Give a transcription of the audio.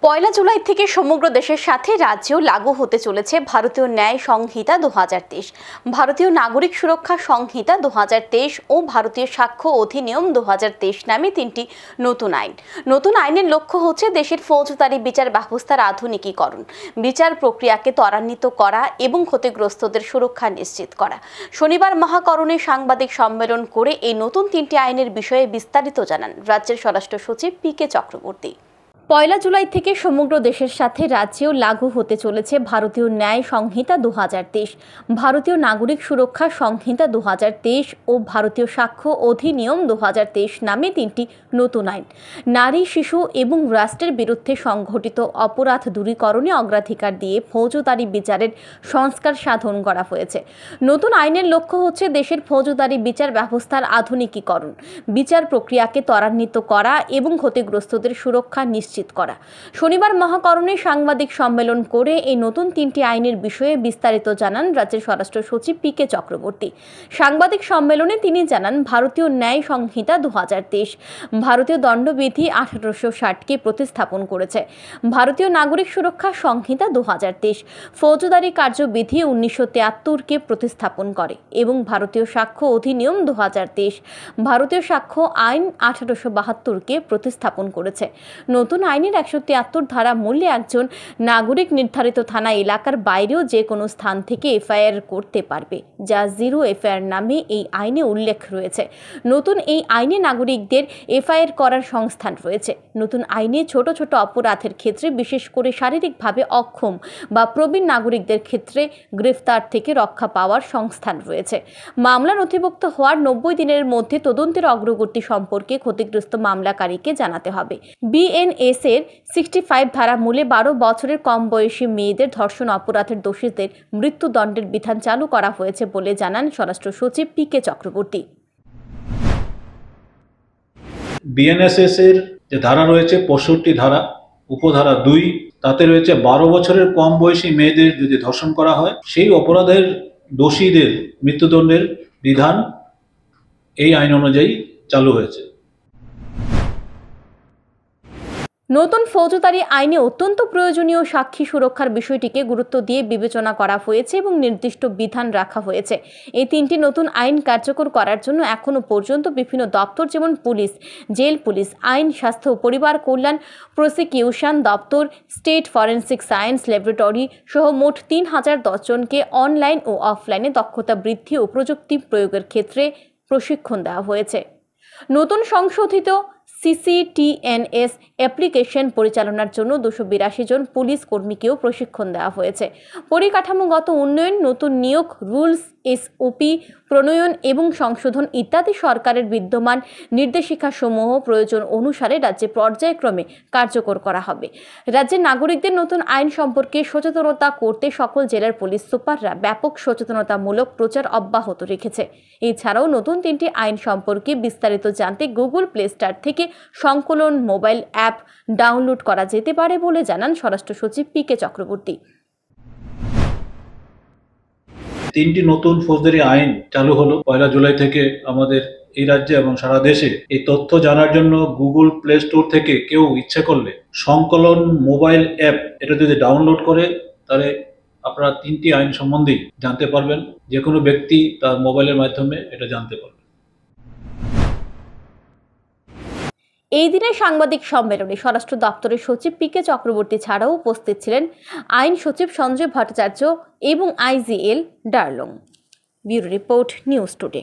পয়লা জুলাই থেকে সমগ্র দেশের সাথে রাজ্যেও লাগু হতে চলেছে ভারতীয় ন্যায় সংহিতা ২০২৩, ভারতীয় নাগরিক সুরক্ষা সংহিতা ২০২৩ ও ভারতীয় সাক্ষ্য অধিনিয়ম ২০২৩ নামে তিনটি নতুন আইন। নতুন আইনের লক্ষ্য হচ্ছে দেশের ফৌজদারি বিচার ব্যবস্থার আধুনিকীকরণ, বিচার প্রক্রিয়াকে ত্বরান্বিত করা এবং ক্ষতিগ্রস্তদের সুরক্ষা নিশ্চিত করা। শনিবার মহাকরণে সাংবাদিক সম্মেলন করে এই নতুন তিনটি আইনের বিষয়ে বিস্তারিত জানান রাজ্যের স্বরাষ্ট্র সচিব পি.কে. চক্রবর্তী। পয়লা জুলাই থেকে সমগ্র দেশের সাথে রাজ্যেও লাগু হতে চলেছে ভারতীয় ন্যায় সংহিতা ২০২৩, ভারতীয় নাগরিক সুরক্ষা সংহিতা ২০২৩ ও ভারতীয় সাক্ষ্য অধিনিয়ম ২০২৩ নামে তিনটি নতুন আইন। নারী, শিশু এবং রাষ্ট্রের বিরুদ্ধে সংঘটিত অপরাধ দূরীকরণে অগ্রাধিকার দিয়ে ফৌজদারি বিচারের সংস্কার সাধন করা হয়েছে। নতুন আইনের লক্ষ্য হচ্ছে দেশের ফৌজদারি বিচার ব্যবস্থার আধুনিকীকরণ, বিচার প্রক্রিয়াকে ত্বরান্বিত করা এবং ক্ষতিগ্রস্তদের সুরক্ষা নিশ্চিত করা। শনিবার মহাকরণে সাংবাদিক সম্মেলন করে এই নতুন তিনটি আইনের বিষয়ে বিস্তারিত জানান রাজ্যের স্বরাষ্ট্র সচিব পি.কে. চক্রবর্তী। সাংবাদিক সম্মেলনে তিনি জানান, ভারতীয় ন্যায় সংহিতা ২০২৩ ভারতীয় দণ্ডবিধি ১৮৬০কে প্রতিস্থাপন করেছে। ভারতীয় নাগরিক সুরক্ষা সংহিতা ২০২৩ ফৌজদারি কার্যবিধি ১৯৭৩কে প্রতিস্থাপন করে এবং ভারতীয় সাক্ষ্য অধিনিয়ম ২০২৩ ভারতীয় সাক্ষ্য আইন ১৮৭২কে প্রতিস্থাপন করেছে। নতুন আইনের ১৭৩ ধারা মূলে একজন নাগরিক নির্ধারিত থানা এলাকার বাইরেও যে কোনো স্থান থেকে এফআইআর করতে পারবে, যা জিরো এফআইআর নামে এই আইনে উল্লেখ রয়েছে। নতুন এই আইনে নাগরিকদের এফআইআর করার সংস্থান রয়েছে। নতুন আইনে ছোট ছোট অপরাধের ক্ষেত্রে, বিশেষ করে শারীরিকভাবে অক্ষম বা প্রবীণ নাগরিকদের ক্ষেত্রে গ্রেফতার থেকে রক্ষা পাওয়ার সংস্থান রয়েছে। মামলা নথিভুক্ত হওয়ার ৯০ দিনের মধ্যে তদন্তের অগ্রগতি সম্পর্কে ক্ষতিগ্রস্ত মামলাকারীকে জানাতে হবে। বিএনএস এর 65 ধারা মূলে ১২ বছরের কম বয়সী মেয়েদের ধর্ষণ অপরাধের দোষীদের মৃত্যুদণ্ডের বিধান চালু করা হয়েছে বলে জানান স্বরাষ্ট্র সচিব পি.কে. চক্রবর্তী। বিএনএসএস এর যে ধারা রয়েছে ৬৫ ধারা উপধারা ২, তাতে রয়েছে ১২ বছরের কম বয়সী মেয়েদের যদি ধর্ষণ করা হয়, সেই অপরাধের দোষীদের মৃত্যুদণ্ডের বিধান এই আইন অনুযায়ী চালু হয়েছে। নতুন ফৌজদারি আইনে অত্যন্ত প্রয়োজনীয় সাক্ষী সুরক্ষার বিষয়টিকে গুরুত্ব দিয়ে বিবেচনা করা হয়েছে এবং নির্দিষ্ট বিধান রাখা হয়েছে। এই তিনটি নতুন আইন কার্যকর করার জন্য এখনও পর্যন্ত বিভিন্ন দপ্তর, যেমন পুলিশ, জেল পুলিশ, আইন, স্বাস্থ্য ও পরিবার কল্যাণ, প্রসিকিউশন দপ্তর, স্টেট ফরেনসিক সায়েন্স ল্যাবরেটরি সহ মোট ৩০১০ জনকে অনলাইন ও অফলাইনে দক্ষতা বৃদ্ধি ও প্রযুক্তি প্রয়োগের ক্ষেত্রে প্রশিক্ষণ দেওয়া হয়েছে। নতুন সংশোধিত সিসিটিএনএস অ্যাপ্লিকেশন পরিচালনার জন্য ২৮২ জন পুলিশ কর্মীকেও প্রশিক্ষণ দেওয়া হয়েছে। পরিকাঠামোগত উন্নয়ন, নতুন নিয়োগ, রুলস এসওপি প্রণয়ন এবং সংশোধন ইত্যাদি সরকারের বিদ্যমান নির্দেশিকাসমূহ প্রয়োজন অনুসারে রাজ্যে পর্যায়ক্রমে কার্যকর করা হবে। রাজ্যের নাগরিকদের নতুন আইন সম্পর্কে সচেতনতা করতে সকল জেলার পুলিশ সুপাররা ব্যাপক সচেতনতামূলক প্রচার অব্যাহত রেখেছে। এছাড়াও নতুন তিনটি আইন সম্পর্কে বিস্তারিত জানতে গুগল প্লে স্টোর থেকে সংকলন মোবাইল অ্যাপ ডাউনলোড করা যেতে পারে বলে জানান স্বরাষ্ট্র সচিব পি.কে. চক্রবর্তী। তিনটি নতুন ফৌজদারি আইন চালু হলো পয়লা জুলাই থেকে আমাদের এই রাজ্যে এবং সারা দেশে। এই তথ্য জানার জন্য গুগল প্লে স্টোর থেকে কেউ ইচ্ছে করলে সংকলন মোবাইল অ্যাপ এটা যদি ডাউনলোড করে, তাহলে আপনারা তিনটি আইন সম্বন্ধেই জানতে পারবেন। যে কোনো ব্যক্তি তার মোবাইলের মাধ্যমে এটা জানতে পারবে। এই দিনের সাংবাদিক সম্মেলনে স্বরাষ্ট্র দপ্তরের সচিব পি.কে. চক্রবর্তী ছাড়াও উপস্থিত ছিলেন আইন সচিব সঞ্জয় ভট্টাচার্য এবং IGL Darlong. Bureau report, news today.